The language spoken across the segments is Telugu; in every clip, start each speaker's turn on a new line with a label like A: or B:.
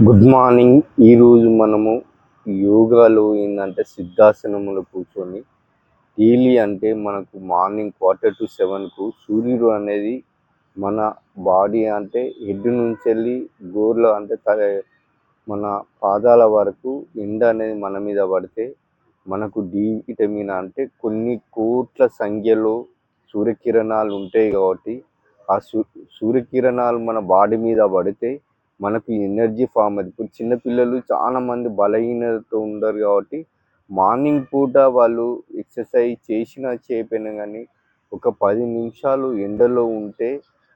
A: Good morning. ఈరోజు మనము యోగాలో ఏంటంటే సిద్ధాసనములో కూర్చొని డైలీ అంటే మనకు మార్నింగ్ 6:45కు సూర్యుడు అనేది మన బాడీ అంటే హెడ్ నుంచి వెళ్ళి గోర్లో అంటే మన పాదాల వరకు ఎండ అనేది మన మీద పడితే మనకు డి విటమిన్ అంటే కొన్ని కోట్ల సంఖ్యలో సూర్యకిరణాలు ఉంటాయి కాబట్టి ఆ సూర్యకిరణాలు మన బాడీ మీద పడితే మనకు ఎనర్జీ ఫామ్ అవుతుంది. ఇప్పుడు చిన్నపిల్లలు చాలామంది బలహీనతతో ఉండరు కాబట్టి మార్నింగ్ పూట వాళ్ళు ఎక్సర్సైజ్ చేసినా చేయకపోయినా కానీ ఒక 10 నిమిషాలు ఎండలో ఉంటే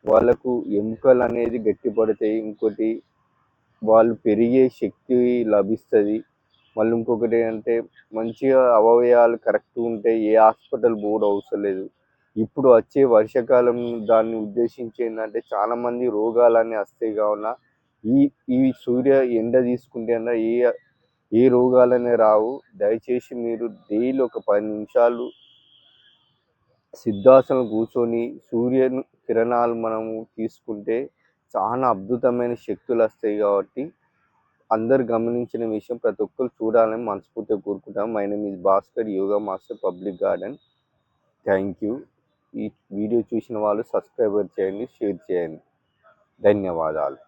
A: వాళ్ళకు ఎముకలు అనేది గట్టిపడతాయి. ఇంకోటి వాళ్ళు పెరిగే శక్తి లభిస్తుంది. మళ్ళీ ఇంకొకటి అంటే మంచిగా అవయవాలు కరెక్ట్గా ఉంటే ఏ హాస్పిటల్ పోవడం అవసరం లేదు. ఇప్పుడు వచ్చే వర్షాకాలం దాన్ని ఉద్దేశించి ఏంటంటే చాలామంది రోగాలన్నీ వస్తాయి కావున ఈ ఈ సూర్య ఎండ తీసుకుంటే ఏ రోగాలనే రావు. దయచేసి మీరు డైలీ ఒక 10 నిమిషాలు సిద్ధాసనం కూర్చొని సూర్యుని కిరణాలు మనము తీసుకుంటే చాలా అద్భుతమైన శక్తులు వస్తాయి. కాబట్టి అందరు గమనించిన విషయం, ప్రతి ఒక్కరు చూడాలని మనస్ఫూర్తిగా కోరుకుంటాం. My name is Bhaskar, yoga master, public garden. Thank you. ఈ వీడియో చూసిన వాళ్ళు సబ్స్క్రైబర్ చేయండి, షేర్ చేయండి. ధన్యవాదాలు.